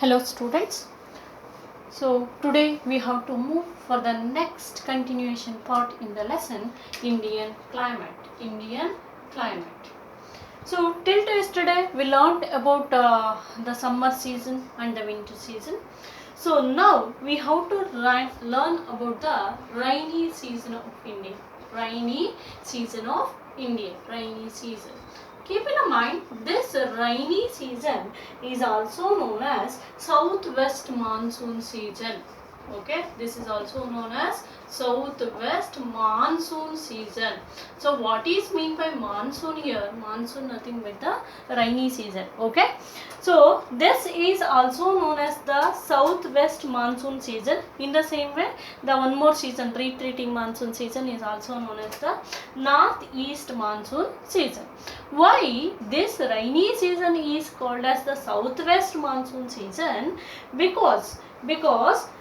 Hello students. So today we have to move for the next continuation part in the lesson Indian climate. Indian climate. So till yesterday we learned about the summer season and the winter season. So now we have to learn about the rainy season of India. Rainy season of India. Rainy season. Keep in mind, this rainy season is also known as southwest monsoon season. Okay, this is also known as southwest monsoon season. So what is mean by monsoon here? Monsoon nothing but the rainy season. Okay, so this is also known as the southwest monsoon season. In the same way, the one more season, retreating monsoon season, is also known as the northeast monsoon season. Why this rainy season is called as the southwest monsoon season? Because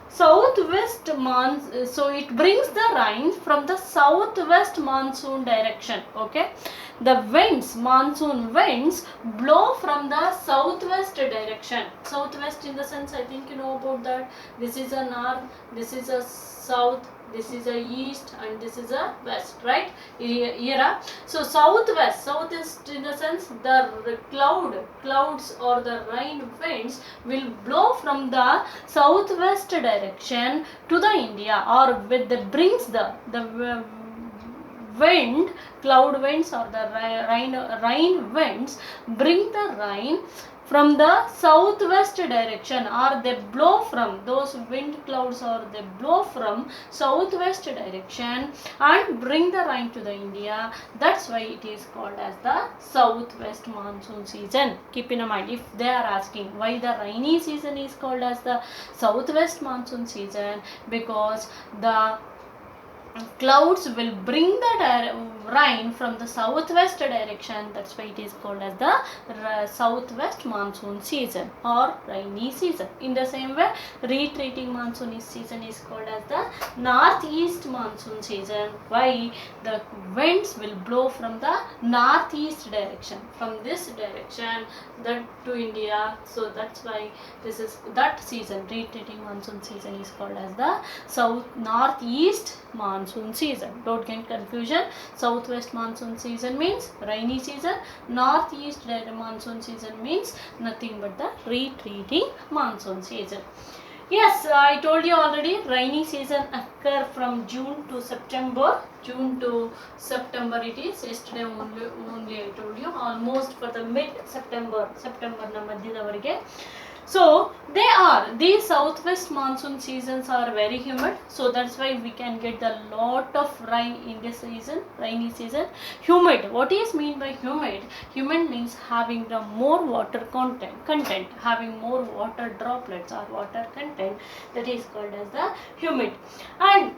southwest so it brings the rain from the southwest monsoon direction. Okay, the winds, monsoon winds, blow from the southwest direction. Southwest in the sense, I think you know about that. This is a north, this is a south, this is a east, and this is a west, right? Here, so southwest, southeast in the sense the clouds or the rain winds will blow from the southwest direction to the India, or with the brings the wind, cloud winds or the rain winds bring the rain from the southwest direction, or they blow from those wind clouds, or they blow from southwest direction and bring the rain to the India. That's why it is called as the southwest monsoon season. Keep in mind, if they are asking why the rainy season is called as the southwest monsoon season, because the clouds will bring the rain from the southwest direction. That's why it is called as the southwest monsoon season or rainy season. In the same way, retreating monsoon season is called as the northeast monsoon season. Why? The winds will blow from the northeast direction, from this direction to India. So that's why this is that season, retreating monsoon season, is called as the northeast monsoon season. Don't get confusion. Southwest monsoon season means rainy season. Northeast monsoon season means nothing but the retreating monsoon season. Yes, I told you already, rainy season occur from June to September. June to September it is. Yesterday only I told you, almost for the mid-September. September na madhyadavarige. So these southwest monsoon seasons are very humid, so that's why we can get a lot of rain in this season, rainy season. Humid, what is mean by humid? Humid means having the more water content, having more water droplets or water content, that is called as the humid. And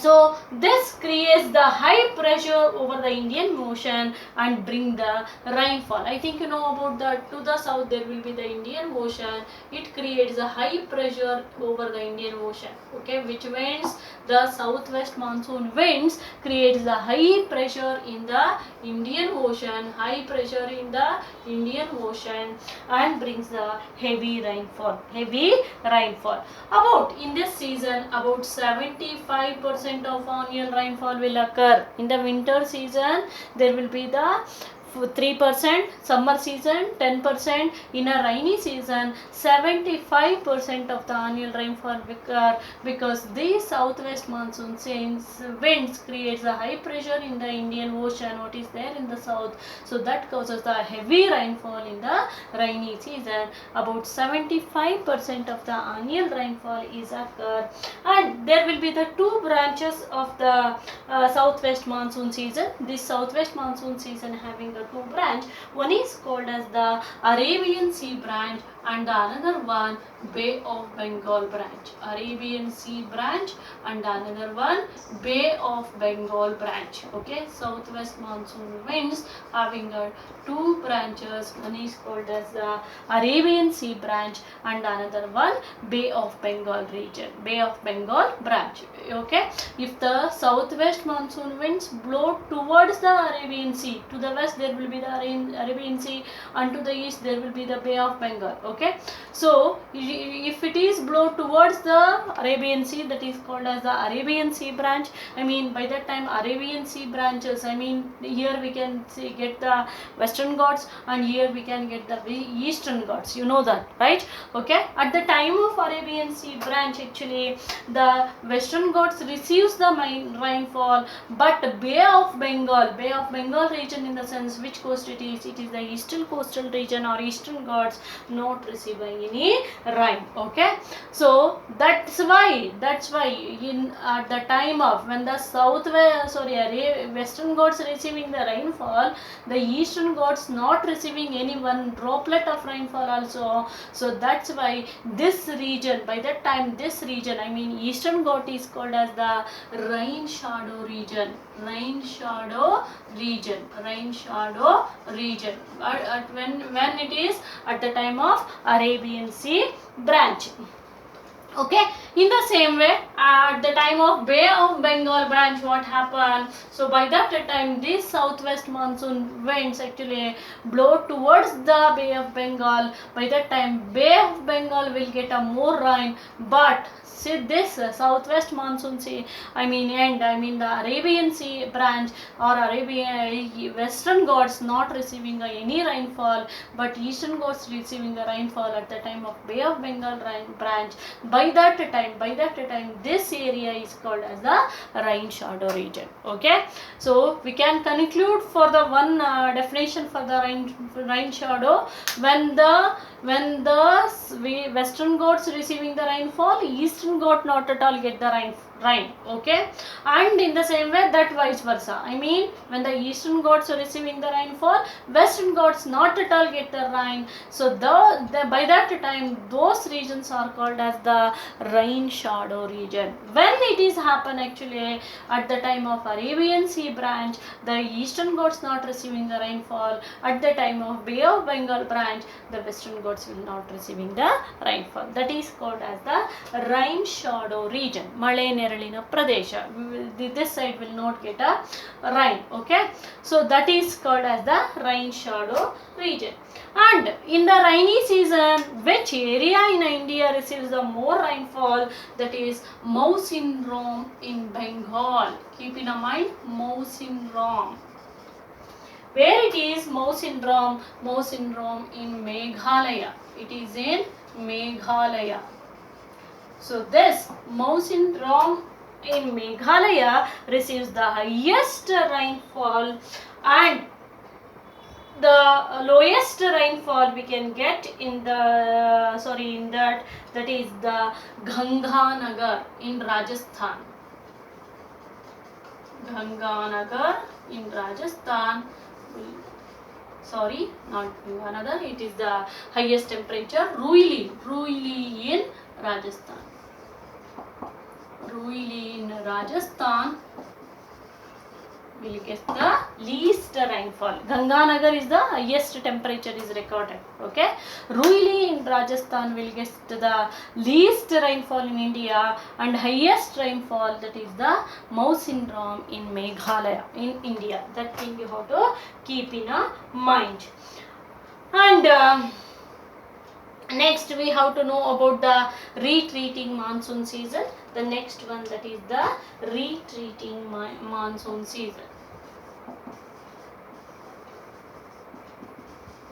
so this creates the high pressure over the Indian Ocean and bring the rainfall. I think you know about that. To the south there will be the Indian Ocean. It creates a high pressure over the Indian Ocean. Okay, which means the southwest monsoon winds creates the high pressure in the Indian Ocean, high pressure in the Indian Ocean, and brings the heavy rainfall. Heavy rainfall. About in this season, about 75% of annual rainfall will occur. In the winter season, there will be the 3%, summer season 10%, in a rainy season 75% of the annual rainfall occur, because these southwest monsoon winds creates a high pressure in the Indian Ocean, what is there in the south, so that causes the heavy rainfall in the rainy season. About 75% of the annual rainfall is occur, and there will be the two branches of the southwest monsoon season. This southwest monsoon season having a two branch. One is called as the Arabian Sea branch, and the another one Bay of Bengal branch. Arabian Sea branch and another one Bay of Bengal branch. Okay, southwest monsoon winds having two branches. One is called as the Arabian Sea branch and another one Bay of Bengal region, Bay of Bengal branch. Okay, if the southwest monsoon winds blow towards the Arabian Sea, to the west there will be the Arabian Sea, and to the east there will be the Bay of Bengal. Okay, so if it is blow towards the Arabian Sea, that is called as the Arabian Sea branch. I mean, by that time Arabian Sea branches, I mean, here we can see, get the Western Ghats, and here we can get the Eastern Ghats, you know that, right? Okay, at the time of Arabian Sea branch, actually the Western Ghats receives the rainfall, but Bay of Bengal region, in the sense which coast it is the eastern coastal region or Eastern Ghats, not receiving any rain. Okay, so that's why in at the time of when the Western Ghats receiving the rainfall, the Eastern Ghats not receiving any one droplet of rainfall also. So that's why this region, by that time this region, I mean Eastern Ghat, is called as the rain shadow region. Rain shadow region. When it is at the time of Arabian Sea branch. Okay, in the same way, at the time of Bay of Bengal branch, what happened? So by that time, these southwest monsoon winds actually blow towards the Bay of Bengal. By that time, Bay of Bengal will get a more rain, but see this southwest monsoon sea, I mean the Arabian Sea branch or Arabian Western Ghats not receiving any rainfall, but Eastern Ghats receiving the rainfall at the time of Bay of Bengal branch. By that time this area is called as the rain shadow region. Okay, so we can conclude for the one definition for the rain shadow. When the Western Ghats receiving the rainfall, Eastern Ghat not at all get the rain. Okay, and in the same way, that vice versa, I mean when the Eastern Ghats are receiving the rainfall, Western Ghats not at all get the rain. So by that time those regions are called as the rain shadow region. When it is happen actually at the time of Arabian Sea branch, the Eastern Ghats not receiving the rainfall. At the time of Bay of Bengal branch, the Western Ghats will not receiving the rainfall. That is called as the rain shadow region. Male Neralina Pradesha. This side will not get a rain. Okay, so that is called as the rain shadow region. And in the rainy season, which area in India receives the more rainfall? That is Mausinram in Bengal. Keep in mind Mausinram. Where it is Mausinram? Mausinram in Meghalaya. It is in Meghalaya. So this Mausinram in Meghalaya receives the highest rainfall, and the lowest rainfall we can get in the that is the Ganganagar in Rajasthan. Ganganagar in Rajasthan. Sorry, not Ganganagar. It is the highest temperature. Ruili in Rajasthan. Ruili in Rajasthan will get the least rainfall. Ganganagar is the highest temperature is recorded. Okay, Ruili in Rajasthan will get the least rainfall in India, and highest rainfall, that is the Mausinram in Meghalaya in India. That thing you have to keep in mind. And next we have to know about the retreating monsoon season. The next one, that is the retreating monsoon season.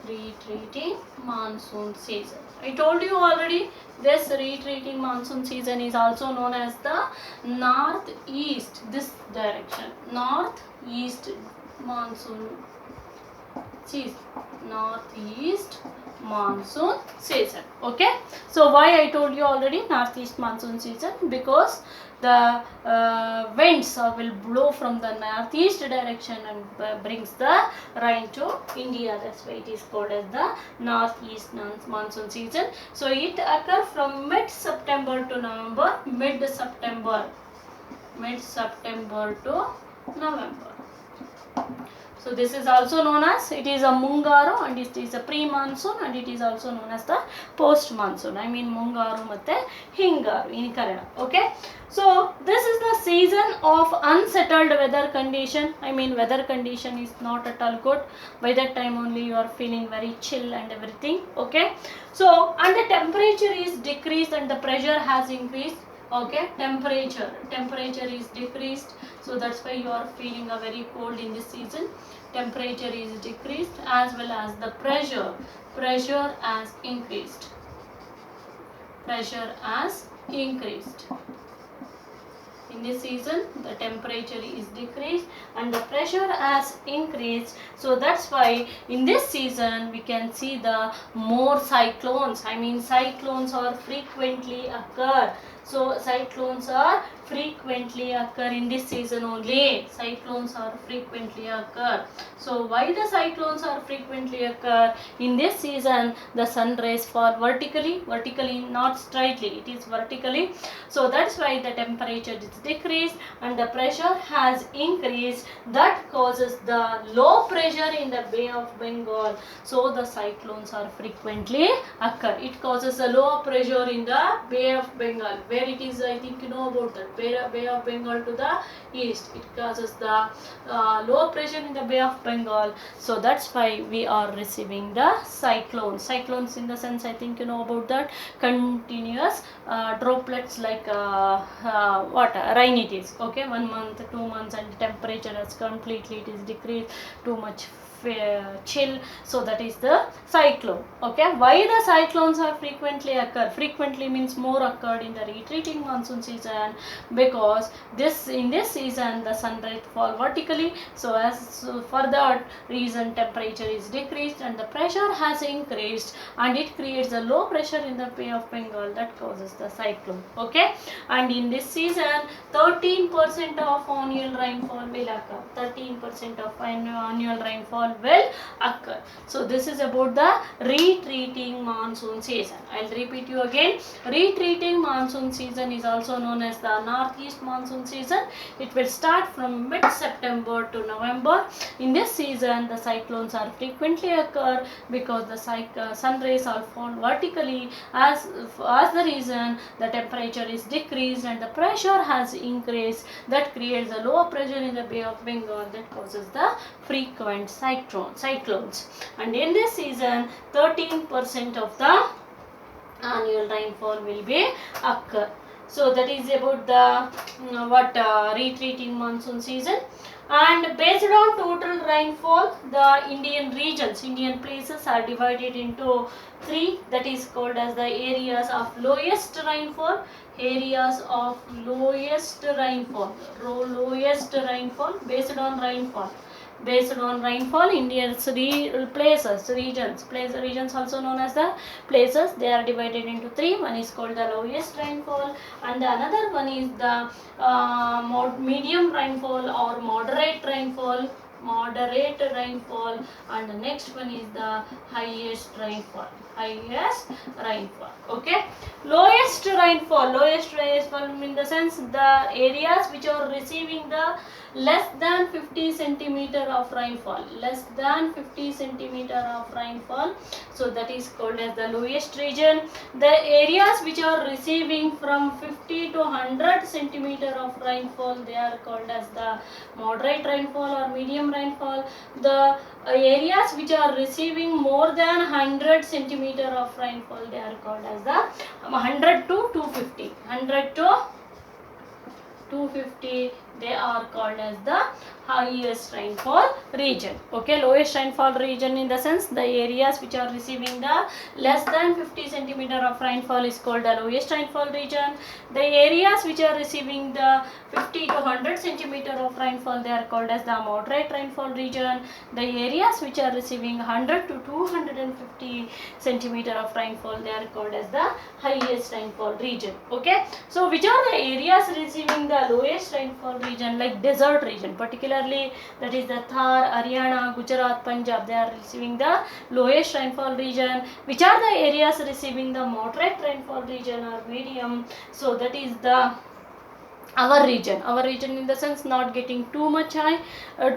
Retreating monsoon season. I told you already, this retreating monsoon season is also known as the northeast, this direction, northeast monsoon season. Northeast monsoon season. Okay, so why I told you already northeast monsoon season? Because the winds will blow from the northeast direction and brings the rain to India. That's why it is called as the northeast monsoon season. So it occurs from mid-September to November, mid-September to November. So this is also known as, it is a Mungaru and it is a pre-monsoon and it is also known as the post-monsoon. I mean Mungaru matte Hingaru in Kannada. Okay. So this is the season of unsettled weather condition. I mean weather condition is not at all good. By that time only you are feeling very chill and everything. Okay. So and the temperature is decreased and the pressure has increased. Okay, temperature is decreased, so that's why you are feeling a very cold in this season. Temperature is decreased as well as the pressure has increased. Pressure has increased. In this season the temperature is decreased and the pressure has increased, so that's why in this season we can see the more cyclones. I mean cyclones are frequently occur. So cyclones are frequently occur in this season only. Cyclones are frequently occur. So why the cyclones are frequently occur? In this season the sun rays fall vertically not straightly, it is vertically. So that's why the temperature is decreased and the pressure has increased. That causes the low pressure in the Bay of Bengal. So the cyclones are frequently occur. It causes a low pressure in the Bay of Bengal. Where it is, I think you know about that, Bay of Bengal to the east. It causes the low pressure in the Bay of Bengal. So that's why we are receiving the cyclones. Cyclones in the sense, I think you know about that, continuous droplets like rain it is. Okay, 1 month, 2 months and temperature has completely it is decreased, too much chill. So that is the cyclone. Okay, why the cyclones are frequently occur? Frequently means more occurred in the retreating monsoon season, because in this season the sun rays fall vertically. So for that reason temperature is decreased and the pressure has increased and it creates a low pressure in the Bay of Bengal. That causes the cyclone. Okay, and in this season 13% of annual rainfall will occur. 13% of annual rainfall will occur. So this is about the retreating monsoon season. I'll repeat you again. Retreating monsoon season is also known as the northeast monsoon season. It will start from mid-September to November. In this season the cyclones are frequently occur because the sun rays are fall vertically. As the reason the temperature is decreased and the pressure has increased. That creates a low pressure in the Bay of Bengal. That causes the frequent cyclones. And in this season 13% of the annual rainfall will be occur. So that is about the retreating monsoon season. And based on total rainfall, the Indian places are divided into 3, that is called as the areas of lowest rainfall. Areas of lowest rainfall based on rainfall. India's regions also known as the places. They are divided into 3. One is called the lowest rainfall and the another one is the medium rainfall or moderate rainfall, and the next one is the highest rainfall. Okay, lowest rainfall in the sense the areas which are receiving the less than 50 centimeter of rainfall, so that is called as the lowest region. The areas which are receiving from 50 to 100 centimeter of rainfall, they are called as the moderate rainfall or medium rainfall. The areas which are receiving more than 100 centimeter of rainfall, they are called as the 100 to 250, they are called as the highest rainfall region. Okay, lowest rainfall region in the sense the areas which are receiving the less than 50 centimeter of rainfall is called the lowest rainfall region. The areas which are receiving the 50 to 100 centimeter of rainfall, they are called as the moderate rainfall region. The areas which are receiving 100 to 250 centimeter of rainfall, they are called as the highest rainfall region. Okay, so which are the areas receiving the lowest rainfall region? Like desert region, particularly that is the Thar, Haryana, Gujarat, Punjab, they are receiving the lowest rainfall region. Which are the areas receiving the moderate rainfall region or medium? So that is the our region in the sense not getting too much high,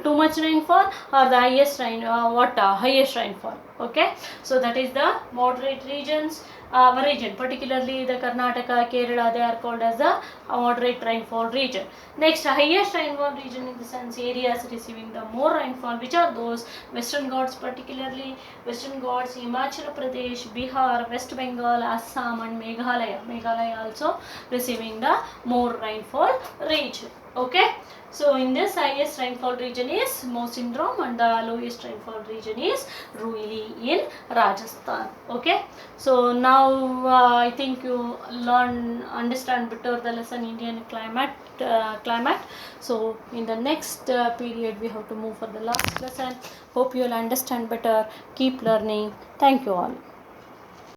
too much rainfall, or the highest highest rainfall. Okay, so that is the moderate regions. Our region, particularly the Karnataka, Kerala, they are called as the moderate rainfall region. Next, highest rainfall region in the sense areas receiving the more rainfall, which are those Western Ghats, particularly Western Ghats, Himachal Pradesh, Bihar, West Bengal, Assam, and Meghalaya. Meghalaya also receiving the more rainfall region. Okay, so in this highest rainfall region is Mawsynram, and the lowest rainfall region is Rohili in Rajasthan. Okay, so now I think you understand better the lesson Indian climate. So in the next period we have to move for the last lesson. Hope you will understand better. Keep learning. Thank you all.